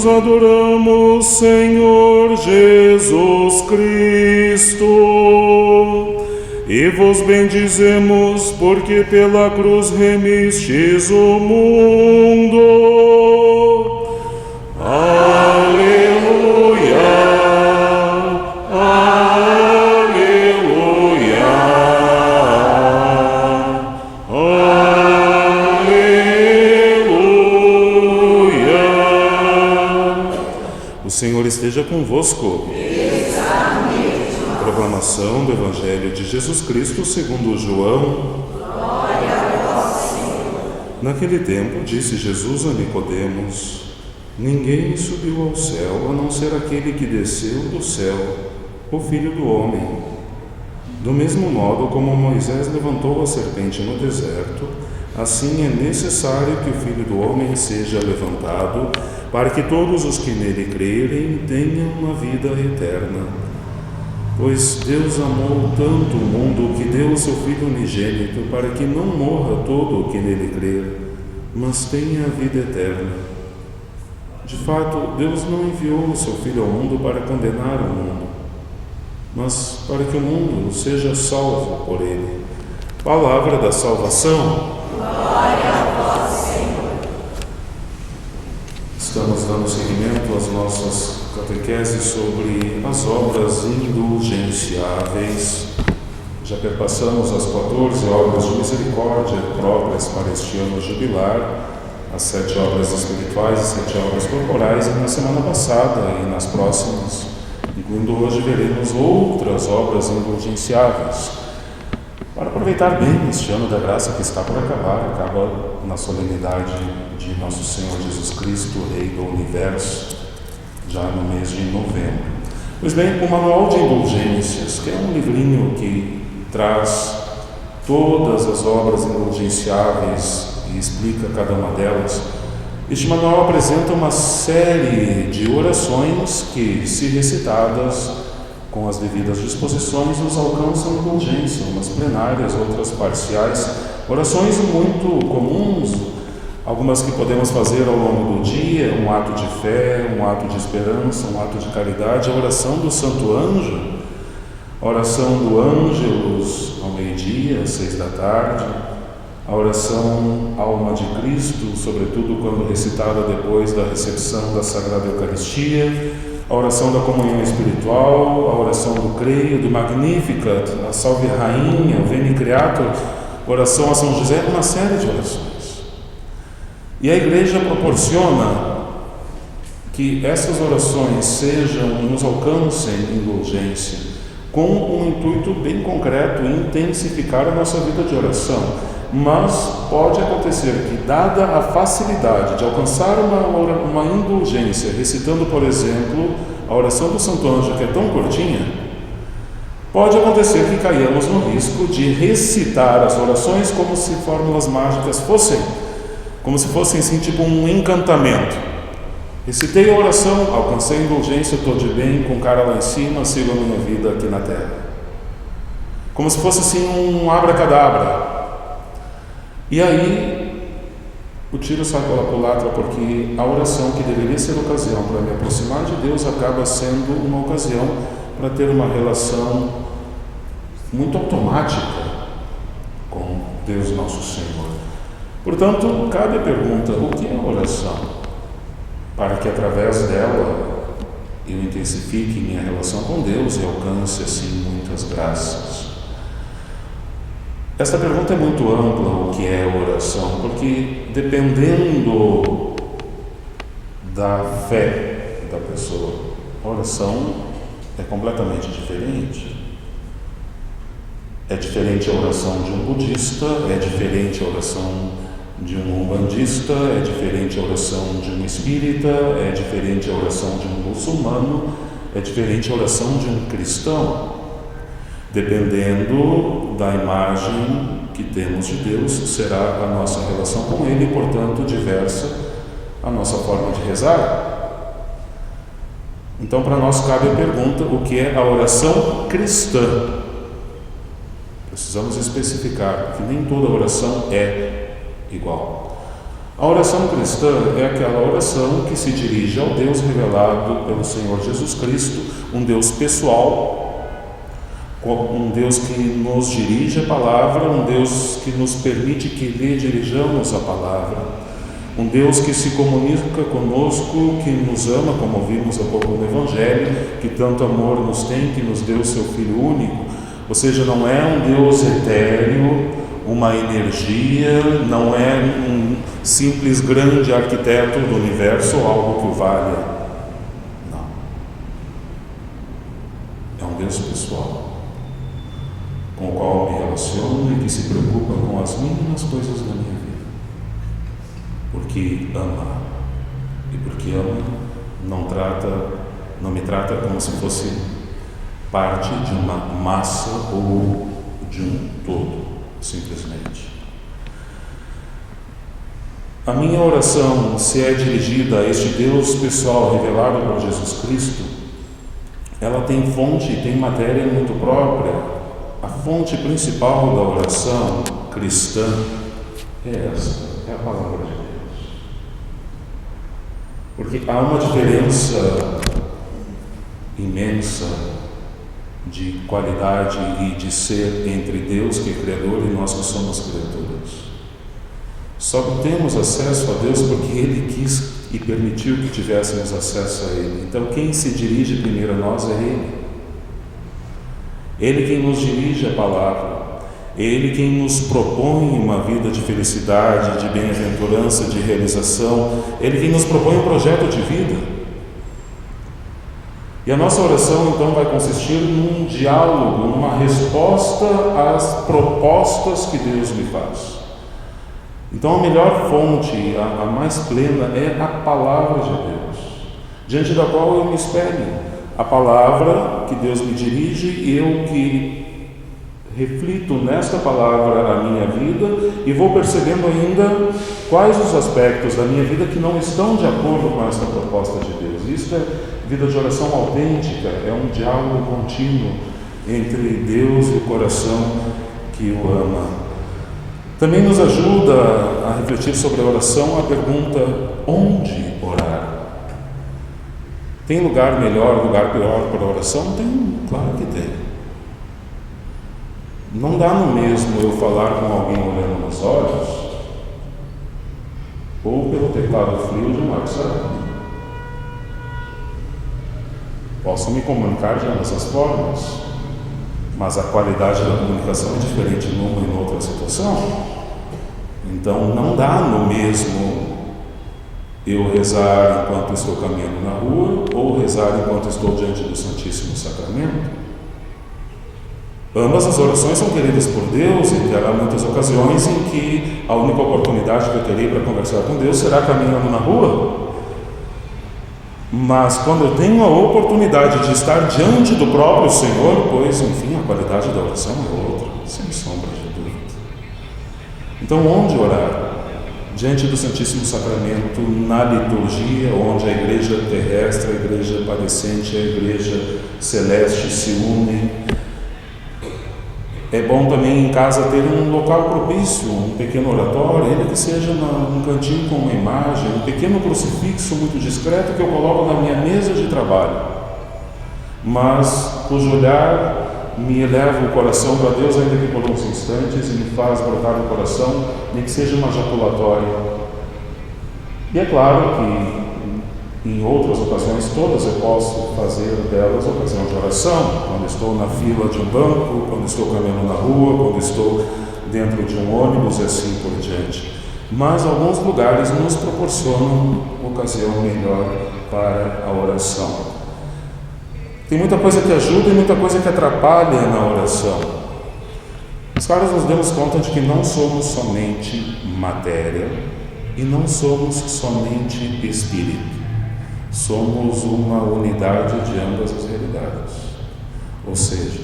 Adoramos, Senhor Jesus Cristo, e vos bendizemos, porque pela cruz remistes o mundo. Aleluia, aleluia, O Senhor esteja convosco. Proclamação do Evangelho de Jesus Cristo segundo João. Glória a vós, Senhor. Naquele tempo disse Jesus a Nicodemos: Ninguém subiu ao céu a não ser aquele que desceu do céu, o Filho do Homem. Do mesmo modo como Moisés levantou a serpente no deserto, assim é necessário que o Filho do Homem seja levantado, para que todos os que nele crerem tenham uma vida eterna. Pois Deus amou tanto o mundo que deu o seu Filho unigênito, para que não morra todo o que nele crer, mas tenha a vida eterna. De fato, Deus não enviou o seu Filho ao mundo para condenar o mundo, mas para que o mundo seja salvo por ele. Palavra da salvação. Glória a vós, Senhor. Estamos dando seguimento às nossas catequeses sobre as obras indulgenciáveis. Já perpassamos as 14 obras de misericórdia próprias para este ano jubilar, as 7 obras espirituais e 7 obras corporais, e na semana passada e nas próximas, incluindo hoje, veremos outras obras indulgenciáveis. Para aproveitar bem este ano da graça que está por acabar, acaba na solenidade de Nosso Senhor Jesus Cristo, Rei do Universo, já no mês de novembro. Pois bem, o Manual de Indulgências, que é um livrinho que traz todas as obras indulgenciáveis e explica cada uma delas, este manual apresenta uma série de orações que, se recitadas com as devidas disposições, nos alcançam indulgência, umas plenárias, outras parciais, orações muito comuns, algumas que podemos fazer ao longo do dia, um ato de fé, um ato de esperança, um ato de caridade, a oração do Santo Anjo, a oração do Ângelus ao meio-dia, às 6 da tarde, a oração Alma de Cristo, sobretudo quando recitada depois da recepção da Sagrada Eucaristia, a oração da comunhão espiritual, a oração do Creio, do Magnificat, a Salve Rainha, o Veni Creator, a oração a São José, uma série de orações. E a Igreja proporciona que essas orações nos alcancem indulgência, com um intuito bem concreto, intensificar a nossa vida de oração. Mas pode acontecer que, dada a facilidade de alcançar uma indulgência, recitando, por exemplo, a oração do Santo Anjo, que é tão curtinha, pode acontecer que caiamos no risco de recitar as orações como se fórmulas mágicas fossem, como se fossem assim, tipo um encantamento. Recitei a oração, alcancei a indulgência, estou de bem, com cara lá em cima, sigo a minha vida aqui na terra. Como se fosse assim um abracadabra. E aí, o tiro sai pela culatra, porque a oração que deveria ser ocasião para me aproximar de Deus acaba sendo uma ocasião para ter uma relação muito automática com Deus Nosso Senhor. Portanto, cabe a pergunta: o que é a oração? Para que através dela eu intensifique minha relação com Deus e alcance assim muitas graças. Esta pergunta é muito ampla, o que é oração, porque dependendo da fé da pessoa, a oração é completamente diferente. É diferente a oração de um budista, é diferente a oração de um umbandista, é diferente a oração de um espírita, é diferente a oração de um muçulmano, é diferente a oração de um cristão. Dependendo da imagem que temos de Deus, será a nossa relação com Ele, portanto, diversa a nossa forma de rezar. Então, para nós cabe a pergunta: o que é a oração cristã? Precisamos especificar que nem toda oração é igual. A oração cristã é aquela oração que se dirige ao Deus revelado pelo Senhor Jesus Cristo, um Deus pessoal, um Deus que nos dirige a palavra, um Deus que nos permite que lhe dirijamos a palavra, um Deus que se comunica conosco, que nos ama, como vimos há pouco no Evangelho, que tanto amor nos tem, que nos deu o seu Filho único. Ou seja, não é um Deus etéreo, uma energia, não é um simples grande arquiteto do universo ou algo que o valha. Não. É um Deus pessoal, com o qual me relaciono e que se preocupa com as mínimas coisas da minha vida. Porque ama. E porque ama, não me trata como se fosse parte de uma massa ou de um todo, simplesmente. A minha oração, se é dirigida a este Deus pessoal revelado por Jesus Cristo, ela tem fonte, tem matéria muito própria. A fonte principal da oração cristã é essa, é a palavra de Deus. Porque há uma diferença imensa de qualidade e de ser entre Deus, que é Criador, e nós que somos criaturas. Só temos acesso a Deus porque Ele quis e permitiu que tivéssemos acesso a Ele. Então quem se dirige primeiro a nós é Ele. Ele quem nos dirige a palavra. Ele quem nos propõe uma vida de felicidade, de bem-aventurança, de realização. Ele quem nos propõe um projeto de vida. E a nossa oração, então, vai consistir num diálogo, numa resposta às propostas que Deus me faz. Então, a melhor fonte, a mais plena, é a palavra de Deus, diante da qual eu me espelho. A palavra que Deus me dirige e eu que reflito nesta palavra a minha vida e vou percebendo ainda quais os aspectos da minha vida que não estão de acordo com esta proposta de Deus. Isso é vida de oração autêntica, é um diálogo contínuo entre Deus e o coração que o ama. Também nos ajuda a refletir sobre a oração a pergunta: onde orar? Tem lugar melhor, lugar pior para a oração? Tem, claro que tem. Não dá no mesmo eu falar com alguém olhando nos olhos ou pelo teclado frio de um WhatsApp. Posso me comunicar de ambas as formas, mas a qualidade da comunicação é diferente numa e noutra situação. Então não dá no mesmo eu rezar enquanto estou caminhando na rua ou rezar enquanto estou diante do Santíssimo Sacramento. Ambas as orações são queridas por Deus e terá muitas ocasiões em que a única oportunidade que eu terei para conversar com Deus será caminhando na rua. Mas quando eu tenho a oportunidade de estar diante do próprio Senhor, pois, enfim, a qualidade da oração é outra, sem sombra de dúvida. Então, onde orar? Diante do Santíssimo Sacramento, na liturgia, onde a igreja terrestre, a igreja padecente e a igreja celeste se unem. É bom também em casa ter um local propício, um pequeno oratório, ainda que seja um cantinho com uma imagem, um pequeno crucifixo muito discreto que eu coloco na minha mesa de trabalho, mas cujo olhar me eleva o coração para Deus, ainda que por uns instantes, e me faz brotar no coração, nem que seja uma jaculatória. E é claro que em outras ocasiões, todas eu posso fazer delas ocasião de oração, quando estou na fila de um banco, quando estou caminhando na rua, quando estou dentro de um ônibus e assim por diante. Mas alguns lugares nos proporcionam ocasião melhor para a oração. Tem muita coisa que ajuda e muita coisa que atrapalha na oração. Os caras nos damos conta de que não somos somente matéria e não somos somente espírito. Somos uma unidade de ambas as realidades. Ou seja,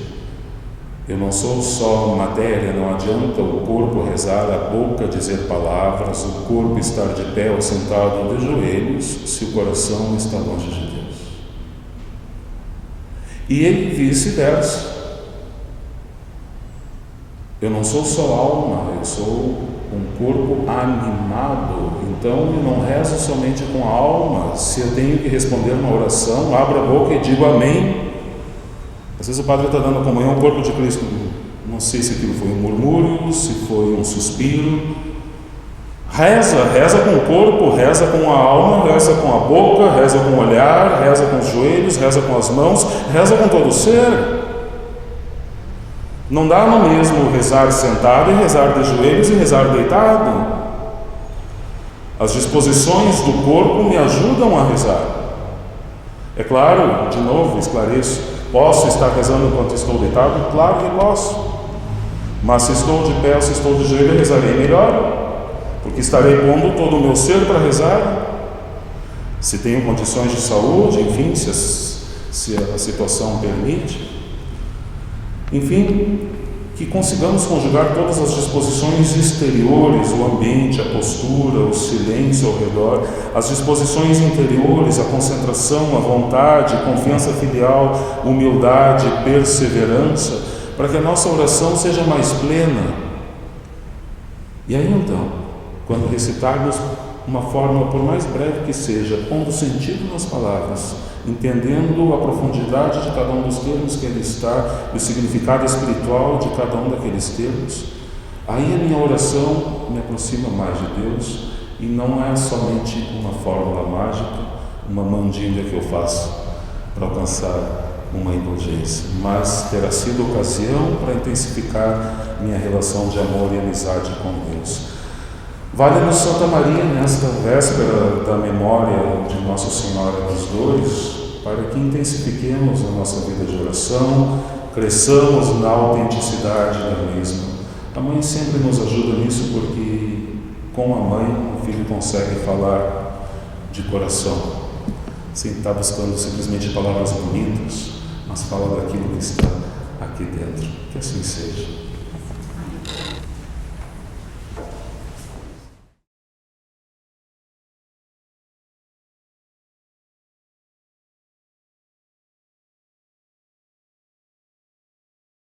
Eu não sou só matéria, não adianta o corpo rezar, a boca dizer palavras, o corpo estar de pé ou sentado de joelhos, se o coração está longe de Deus. E vice-versa. Eu não sou só alma, eu sou um corpo animado. Então eu não rezo somente com a alma. Se eu tenho que responder uma oração, abro a boca e digo amém. Às vezes o padre está dando a comunhão ao corpo de Cristo. Não sei se aquilo foi um murmúrio, se foi um suspiro. Reza com o corpo, reza com a alma, reza com a boca, reza com o olhar, reza com os joelhos, reza com as mãos, reza com todo o ser. Não dá no mesmo rezar sentado e rezar de joelhos e rezar deitado. As disposições do corpo me ajudam a rezar. É claro, de novo, esclareço, posso estar rezando enquanto estou deitado? Claro que posso. Mas se estou de pé ou se estou de joelho, rezarei melhor, porque estarei pondo todo o meu ser para rezar. Se tenho condições de saúde, enfim, se a situação permite. Enfim, que consigamos conjugar todas as disposições exteriores, o ambiente, a postura, o silêncio ao redor, as disposições interiores, a concentração, a vontade, confiança filial, humildade, perseverança, para que a nossa oração seja mais plena. E aí então, quando recitarmos uma fórmula, por mais breve que seja, pondo sentido nas palavras, entendendo a profundidade de cada um dos termos que ele está, o significado espiritual de cada um daqueles termos, aí a minha oração me aproxima mais de Deus e não é somente uma fórmula mágica, uma mandinga que eu faço para alcançar uma indulgência, mas terá sido ocasião para intensificar minha relação de amor e amizade com Deus. Vale-nos Santa Maria nesta véspera da memória de Nossa Senhora das Dores, para que intensifiquemos a nossa vida de oração, cresçamos na autenticidade da mesma. A mãe sempre nos ajuda nisso, porque com a mãe o filho consegue falar de coração, sem estar buscando simplesmente palavras bonitas, mas fala daquilo que está aqui dentro. Que assim seja.